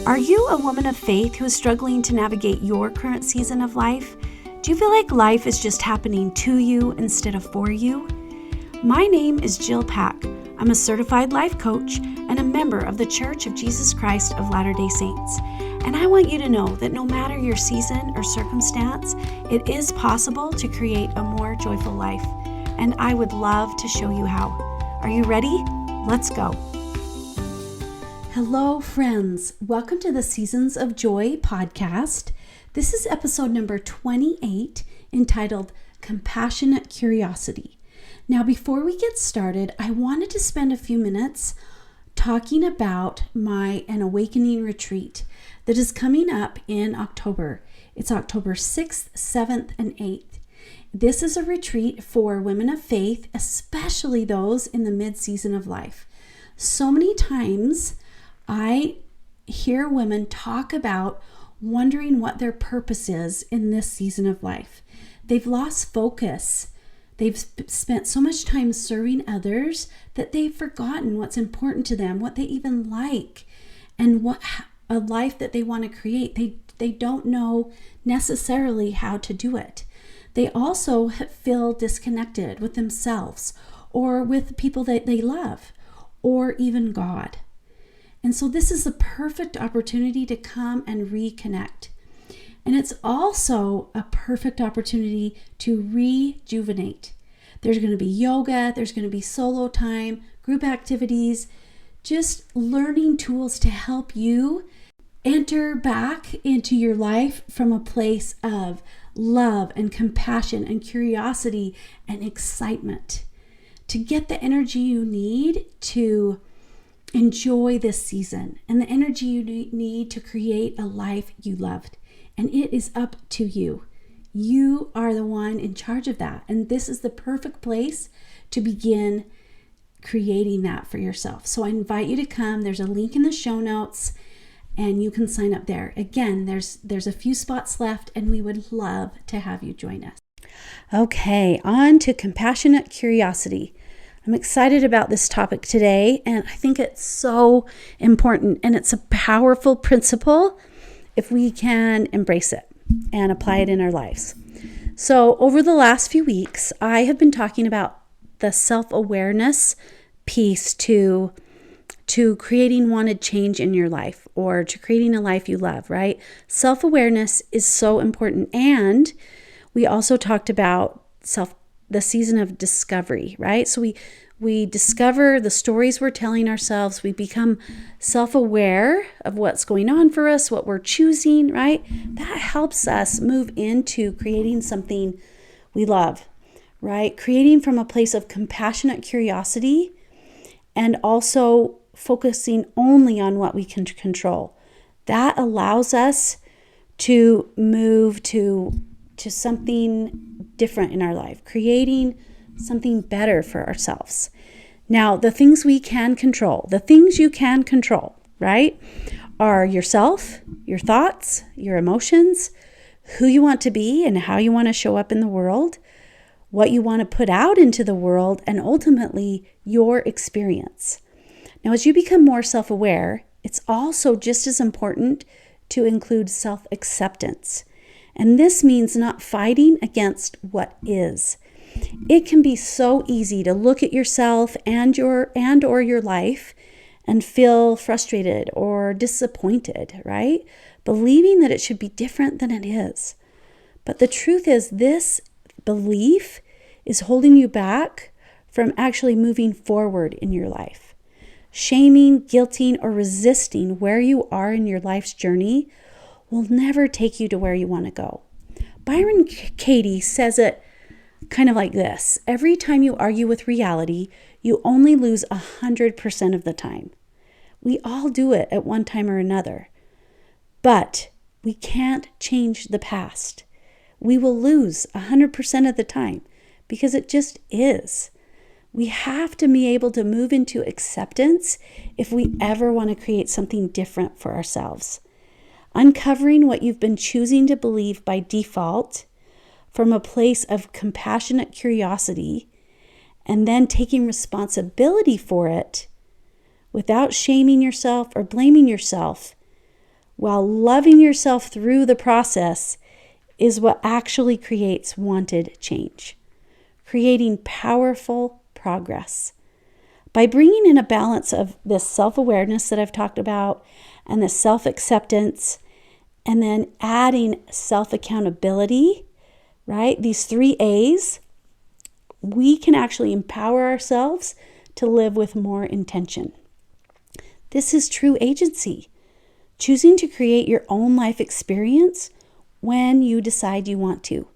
Are you a woman of faith who is struggling to navigate your current season of life? Do you feel like life is just happening to you instead of for you? My name is Jill Pack. I'm a certified life coach and a member of the Church of Jesus Christ of Latter-day Saints. And I want you to know that no matter your season or circumstance, it is possible to create a more joyful life. And I would love to show you how. Are you ready? Let's go. Hello, friends. Welcome to the Seasons of Joy podcast. This is episode number 28, entitled Compassionate Curiosity. Now, before we get started, I wanted to spend a few minutes talking about an awakening retreat that is coming up in October. It's October 6th, 7th, and 8th. This is a retreat for women of faith, especially those in the mid-season of life. So many times I hear women talk about wondering what their purpose is in this season of life. They've lost focus. They've spent so much time serving others that they've forgotten what's important to them, what they even like, and what a life that they want to create. They don't know necessarily how to do it. They also feel disconnected with themselves or with people that they love or even God. And so this is the perfect opportunity to come and reconnect. And it's also a perfect opportunity to rejuvenate. There's going to be yoga, there's going to be solo time, group activities, just learning tools to help you enter back into your life from a place of love and compassion and curiosity and excitement, to get the energy you need to enjoy this season and the energy you need to create a life you loved. And it is up to you. You are the one in charge of that. And this is the perfect place to begin creating that for yourself. So I invite you to come. There's a link in the show notes and you can sign up there. Again, there's a few spots left and we would love to have you join us. Okay, on to compassionate curiosity. I'm excited about this topic today, and I think it's so important, and it's a powerful principle if we can embrace it and apply it in our lives. So over the last few weeks, I have been talking about the self-awareness piece to creating wanted change in your life or to creating a life you love, right? Self-awareness is so important, and we also talked about the season of discovery, right? So we discover the stories we're telling ourselves. We become self-aware of what's going on for us, what we're choosing, right? That helps us move into creating something we love, right? Creating from a place of compassionate curiosity and also focusing only on what we can control. That allows us to move to something different in our life, creating something better for ourselves. Now, the things we can control, the things you can control, right, are yourself, your thoughts, your emotions, who you want to be and how you want to show up in the world, what you want to put out into the world, and ultimately your experience. Now, as you become more self-aware, it's also just as important to include self-acceptance. And this means not fighting against what is. It can be so easy to look at yourself or your life and feel frustrated or disappointed, right? Believing that it should be different than it is. But the truth is, this belief is holding you back from actually moving forward in your life. Shaming, guilting, or resisting where you are in your life's journey will never take you to where you want to go. Byron Katie says it kind of like this: every time you argue with reality, you only lose 100% of the time. We all do it at one time or another, but we can't change the past. We will lose 100% of the time because it just is. We have to be able to move into acceptance if we ever want to create something different for ourselves. Uncovering what you've been choosing to believe by default from a place of compassionate curiosity and then taking responsibility for it without shaming yourself or blaming yourself while loving yourself through the process is what actually creates wanted change, creating powerful progress. By bringing in a balance of this self-awareness that I've talked about and the self-acceptance, and then adding self-accountability, right? These 3 A's, we can actually empower ourselves to live with more intention. This is true agency, choosing to create your own life experience when you decide you want to.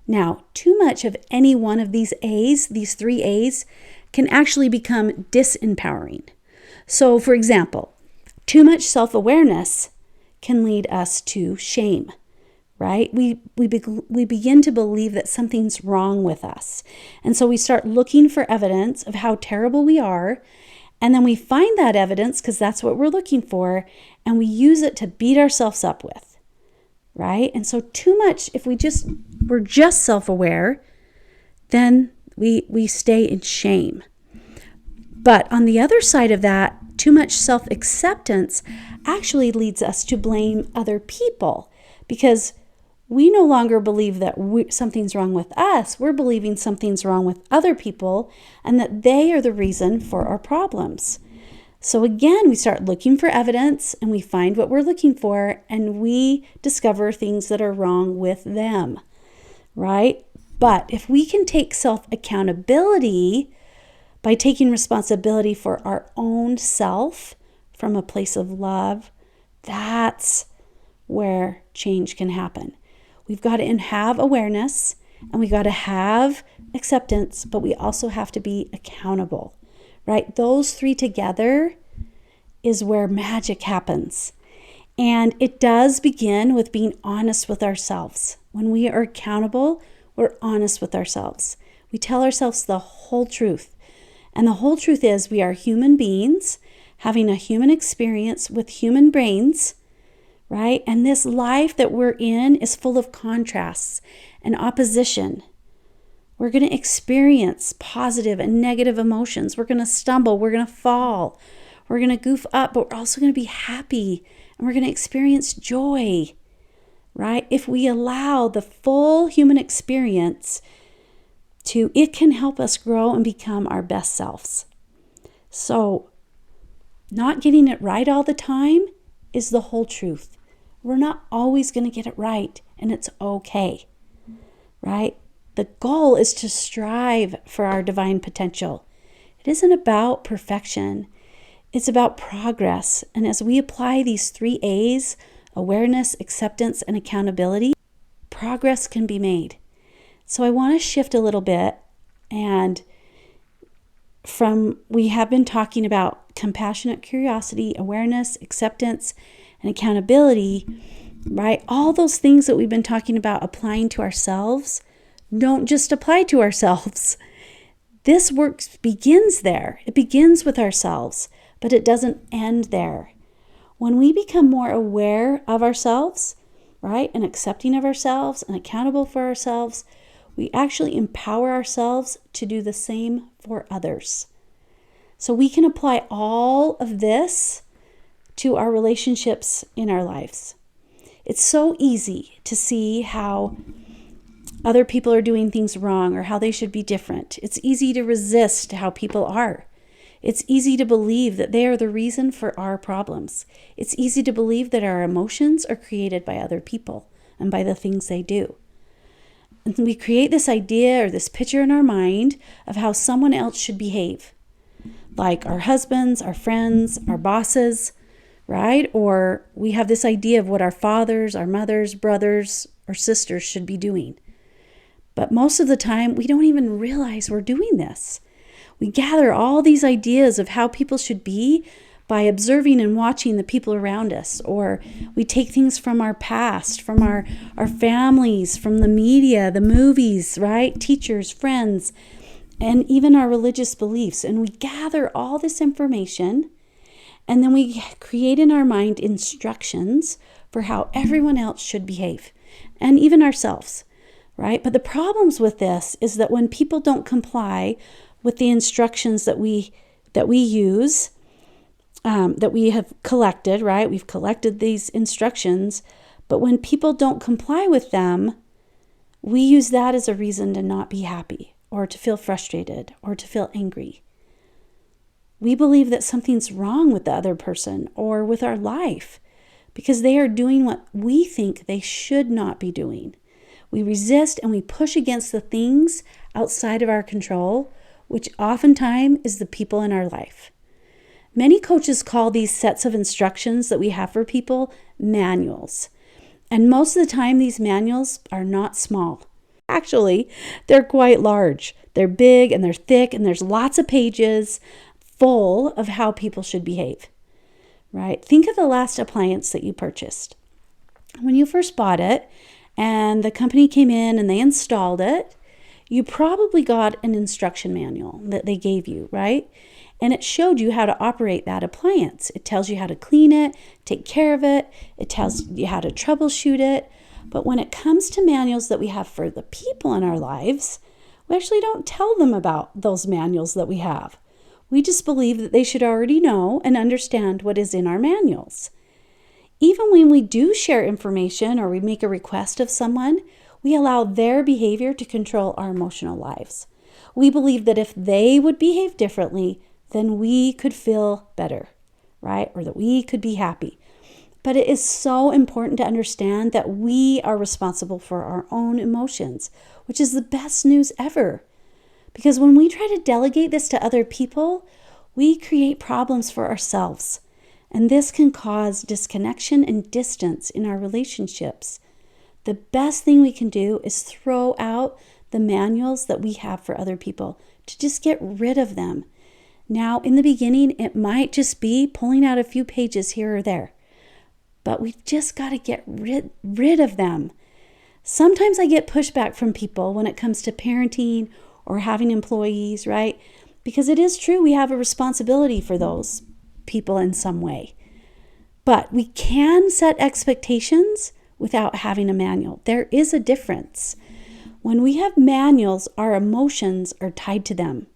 Now, too much of any one of these A's, these 3 A's, can actually become disempowering. So, for example, too much self-awareness can lead us to shame, right? We begin to believe that something's wrong with us. And so we start looking for evidence of how terrible we are. And then we find that evidence, because that's what we're looking for, and we use it to beat ourselves up with, right? And so too much, if we're just self-aware, then we stay in shame. But on the other side of that, too much self-acceptance actually leads us to blame other people, because we no longer believe that something's wrong with us. We're believing something's wrong with other people and that they are the reason for our problems. So again, we start looking for evidence and we find what we're looking for, and we discover things that are wrong with them, right? But if we can take self-accountability by taking responsibility for our own self from a place of love, that's where change can happen. We've got to have awareness and we got to have acceptance, but we also have to be accountable, right? Those 3 together is where magic happens. And it does begin with being honest with ourselves. When we are accountable, we're honest with ourselves. We tell ourselves the whole truth. And the whole truth is we are human beings having a human experience with human brains, right? And this life that we're in is full of contrasts and opposition. We're going to experience positive and negative emotions. We're going to stumble. We're going to fall. We're going to goof up, but we're also going to be happy and we're going to experience joy, right? If we allow the full human experience it can help us grow and become our best selves. So, not getting it right all the time is the whole truth. We're not always going to get it right, and it's okay, right? The goal is to strive for our divine potential. It isn't about perfection. It's about progress. And as we apply these 3 A's, awareness, acceptance, and accountability, progress can be made. So I want to shift a little bit, and we have been talking about compassionate curiosity, awareness, acceptance, and accountability, right? All those things that we've been talking about applying to ourselves don't just apply to ourselves. This work begins there. It begins with ourselves, but it doesn't end there. When we become more aware of ourselves, right, and accepting of ourselves and accountable for ourselves, we actually empower ourselves to do the same for others. So we can apply all of this to our relationships in our lives. It's so easy to see how other people are doing things wrong or how they should be different. It's easy to resist how people are. It's easy to believe that they are the reason for our problems. It's easy to believe that our emotions are created by other people and by the things they do. And we create this idea or this picture in our mind of how someone else should behave, like our husbands, our friends, our bosses, right? Or we have this idea of what our fathers, our mothers, brothers, or sisters should be doing. But most of the time, we don't even realize we're doing this. We gather all these ideas of how people should be by observing and watching the people around us, or we take things from our past, from our families, from the media, the movies, right? Teachers, friends, and even our religious beliefs. And we gather all this information, and then we create in our mind instructions for how everyone else should behave, and even ourselves, right? But the problems with this is that when people don't comply with the instructions that we use, that we have collected, right? We've collected these instructions, but when people don't comply with them, we use that as a reason to not be happy or to feel frustrated or to feel angry. We believe that something's wrong with the other person or with our life because they are doing what we think they should not be doing. We resist and we push against the things outside of our control, which oftentimes is the people in our life. Many coaches call these sets of instructions that we have for people manuals. And most of the time, these manuals are not small. Actually, they're quite large. They're big and they're thick and there's lots of pages full of how people should behave, right? Think of the last appliance that you purchased. When you first bought it and the company came in and they installed it, you probably got an instruction manual that they gave you, right? And it showed you how to operate that appliance. It tells you how to clean it, take care of it. It tells you how to troubleshoot it. But when it comes to manuals that we have for the people in our lives, we actually don't tell them about those manuals that we have. We just believe that they should already know and understand what is in our manuals. Even when we do share information or we make a request of someone, we allow their behavior to control our emotional lives. We believe that if they would behave differently, then we could feel better, right? Or that we could be happy. But it is so important to understand that we are responsible for our own emotions, which is the best news ever. Because when we try to delegate this to other people, we create problems for ourselves. And this can cause disconnection and distance in our relationships. The best thing we can do is throw out the manuals that we have for other people, to just get rid of them. Now, in the beginning, it might just be pulling out a few pages here or there, but we've just got to get rid of them. Sometimes I get pushback from people when it comes to parenting or having employees, right? Because it is true, we have a responsibility for those people in some way. But we can set expectations without having a manual. There is a difference. When we have manuals, our emotions are tied to them,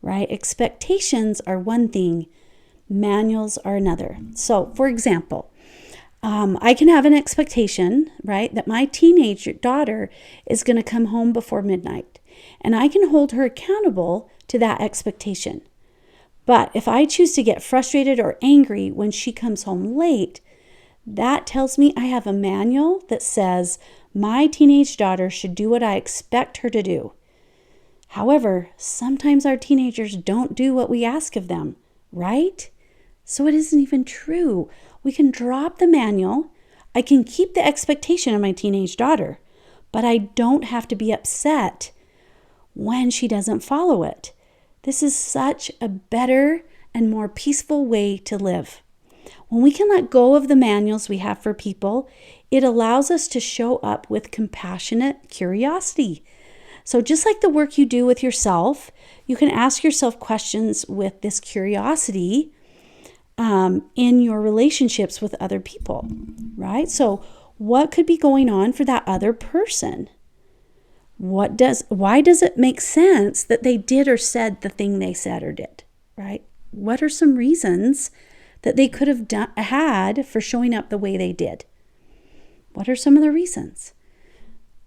right? Expectations are one thing, manuals are another. So, for example, I can have an expectation, right, that my teenage daughter is going to come home before midnight, and I can hold her accountable to that expectation. But if I choose to get frustrated or angry when she comes home late, that tells me I have a manual that says my teenage daughter should do what I expect her to do. However, sometimes our teenagers don't do what we ask of them, right? So it isn't even true. We can drop the manual. I can keep the expectation of my teenage daughter, but I don't have to be upset when she doesn't follow it. This is such a better and more peaceful way to live. When we can let go of the manuals we have for people, it allows us to show up with compassionate curiosity. So just like the work you do with yourself, you can ask yourself questions with this curiosity in your relationships with other people, right? So what could be going on for that other person? Why does it make sense that they did or said the thing they said or did, right? What are some reasons that they could have had for showing up the way they did? What are some of the reasons?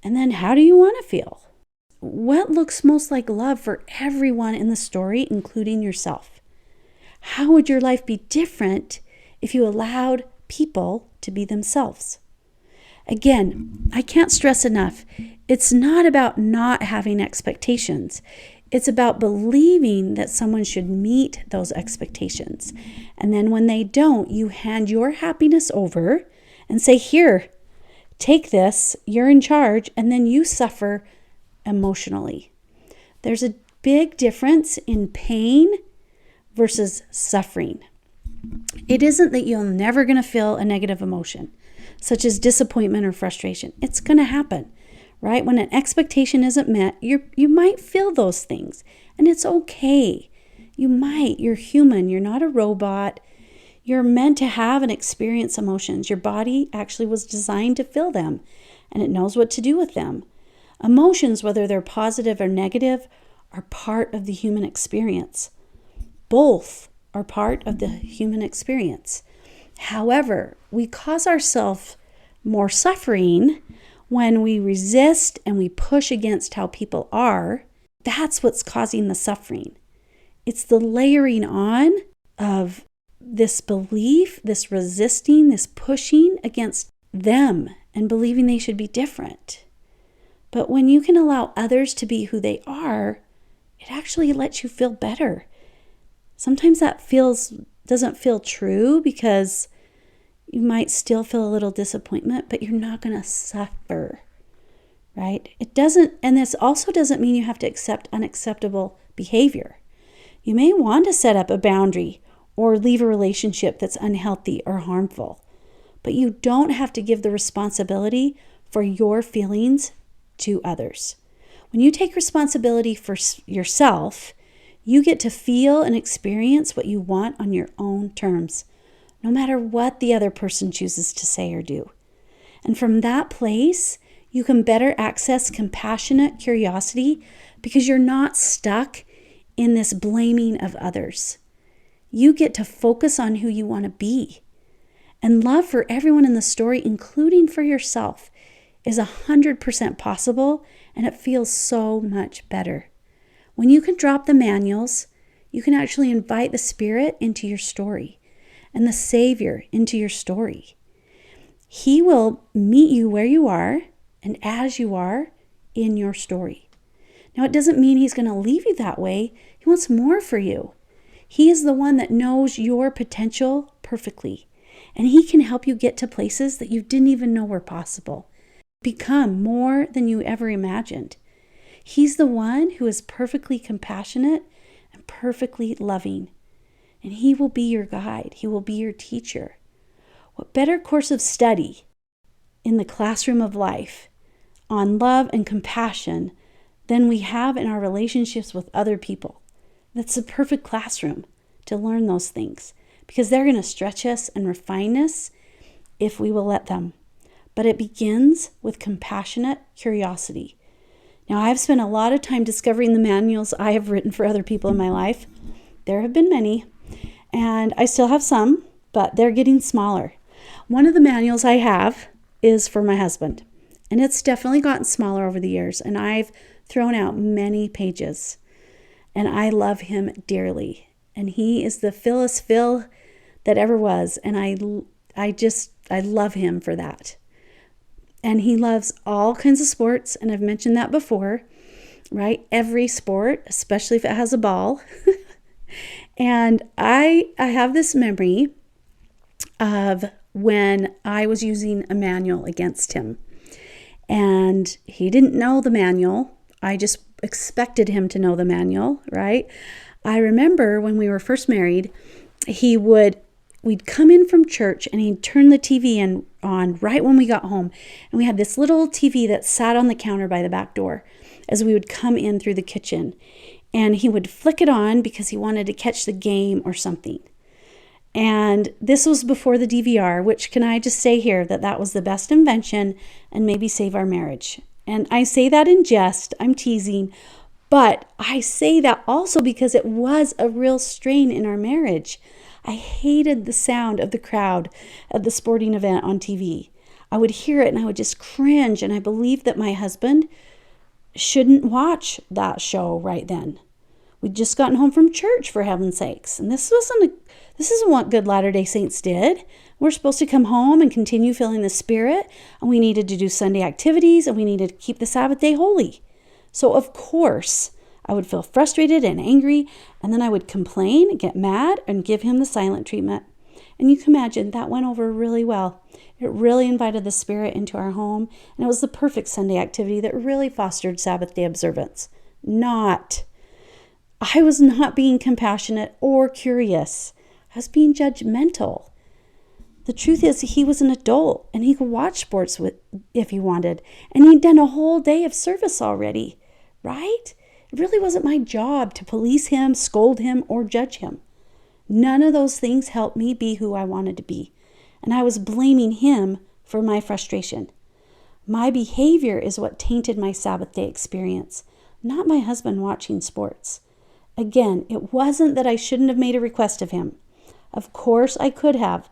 And then how do you want to feel? What looks most like love for everyone in the story, including yourself? How would your life be different if you allowed people to be themselves? Again, I can't stress enough, it's not about not having expectations. It's about believing that someone should meet those expectations. And then when they don't, you hand your happiness over and say, here, take this, you're in charge, and then you suffer emotionally. There's a big difference in pain versus suffering. It isn't that you're never going to feel a negative emotion, such as disappointment or frustration. It's going to happen, right? When an expectation isn't met, you might feel those things, and it's okay. You're human. You're not a robot. You're meant to have and experience emotions. Your body actually was designed to feel them, and it knows what to do with them. Emotions, whether they're positive or negative, are part of the human experience. Both are part of the human experience. However, we cause ourselves more suffering when we resist and we push against how people are. That's what's causing the suffering. It's the layering on of this belief, this resisting, this pushing against them and believing they should be different. But when you can allow others to be who they are, it actually lets you feel better. Sometimes that doesn't feel true because you might still feel a little disappointment, but you're not going to suffer, right? And this also doesn't mean you have to accept unacceptable behavior. You may want to set up a boundary or leave a relationship that's unhealthy or harmful, but you don't have to give the responsibility for your feelings to others. When you take responsibility for yourself, you get to feel and experience what you want on your own terms, no matter what the other person chooses to say or do. And from that place, you can better access compassionate curiosity because you're not stuck in this blaming of others. You get to focus on who you want to be. And love for everyone in the story, including for yourself, is 100% possible, and it feels so much better. When you can drop the manuals, you can actually invite the Spirit into your story and the Savior into your story. He will meet you where you are and as you are in your story. Now, it doesn't mean He's going to leave you that way. He wants more for you. He is the one that knows your potential perfectly, and He can help you get to places that you didn't even know were possible. Become more than you ever imagined. He's the one who is perfectly compassionate and perfectly loving, and He will be your guide. He will be your teacher. What better course of study in the classroom of life on love and compassion than we have in our relationships with other people? That's the perfect classroom to learn those things, because they're going to stretch us and refine us if we will let them. But it begins with compassionate curiosity. Now, I've spent a lot of time discovering the manuals I have written for other people in my life. There have been many, and I still have some, but they're getting smaller. One of the manuals I have is for my husband, and it's definitely gotten smaller over the years, and I've thrown out many pages, and I love him dearly, and he is the Phyllis Phil that ever was, and I love him for that. And he loves all kinds of sports, and I've mentioned that before, right? Every sport, especially if it has a ball. And I have this memory of when I was using a manual against him. And he didn't know the manual. I just expected him to know the manual, right? I remember when we were first married, we'd come in from church and he'd turn the TV on right when we got home. And we had this little TV that sat on the counter by the back door as we would come in through the kitchen. And he would flick it on because he wanted to catch the game or something. And this was before the DVR, which, can I just say here that was the best invention and maybe save our marriage. And I say that in jest, I'm teasing, but I say that also because it was a real strain in our marriage. I hated the sound of the crowd at the sporting event on TV. I would hear it and I would just cringe, and I believed that my husband shouldn't watch that show right then. We'd just gotten home from church, for heaven's sakes, and this isn't what good Latter-day Saints did. We're supposed to come home and continue feeling the Spirit, and we needed to do Sunday activities, and we needed to keep the Sabbath day holy. So of course, I would feel frustrated and angry, and then I would complain, get mad, and give him the silent treatment. And you can imagine that went over really well. It really invited the Spirit into our home, and it was the perfect Sunday activity that really fostered Sabbath day observance. I was not being compassionate or curious. I was being judgmental. The truth is, he was an adult, and he could watch sports if he wanted, and he'd done a whole day of service already, right? It really wasn't my job to police him, scold him, or judge him. None of those things helped me be who I wanted to be, and I was blaming him for my frustration. My behavior is what tainted my Sabbath day experience, not my husband watching sports. Again, it wasn't that I shouldn't have made a request of him. Of course I could have,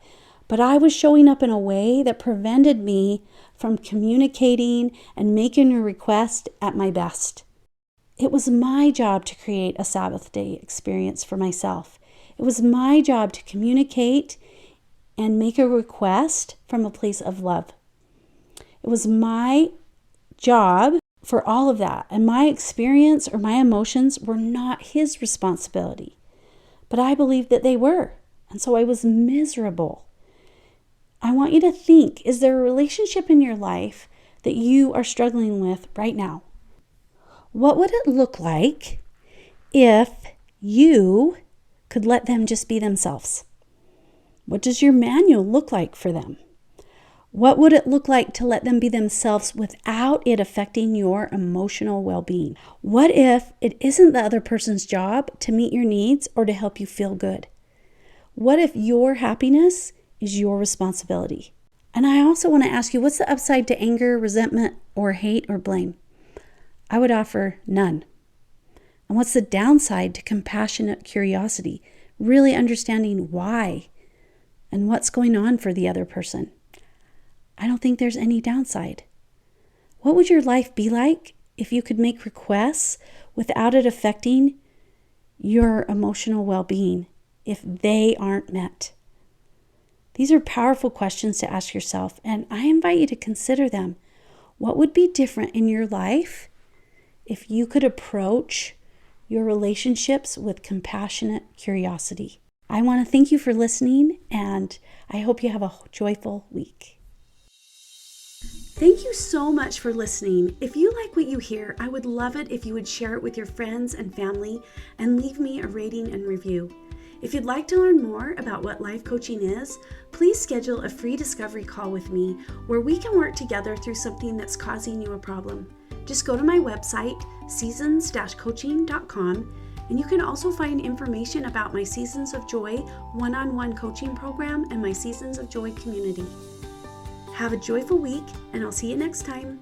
but I was showing up in a way that prevented me from communicating and making a request at my best. It was my job to create a Sabbath day experience for myself. It was my job to communicate and make a request from a place of love. It was my job for all of that. And my experience or my emotions were not his responsibility. But I believed that they were. And so I was miserable. I want you to think, is there a relationship in your life that you are struggling with right now? What would it look like if you could let them just be themselves? What does your manual look like for them? What would it look like to let them be themselves without it affecting your emotional well-being? What if it isn't the other person's job to meet your needs or to help you feel good? What if your happiness is your responsibility? And I also want to ask you, what's the upside to anger, resentment, or hate or blame? I would offer none. And what's the downside to compassionate curiosity? Really understanding why and what's going on for the other person. I don't think there's any downside. What would your life be like if you could make requests without it affecting your emotional well-being if they aren't met? These are powerful questions to ask yourself, and I invite you to consider them. What would be different in your life if you could approach your relationships with compassionate curiosity? I want to thank you for listening, and I hope you have a joyful week. Thank you so much for listening. If you like what you hear, I would love it if you would share it with your friends and family and leave me a rating and review. If you'd like to learn more about what life coaching is, please schedule a free discovery call with me where we can work together through something that's causing you a problem. Just go to my website, seasons-coaching.com, and you can also find information about my Seasons of Joy one-on-one coaching program and my Seasons of Joy community. Have a joyful week, and I'll see you next time.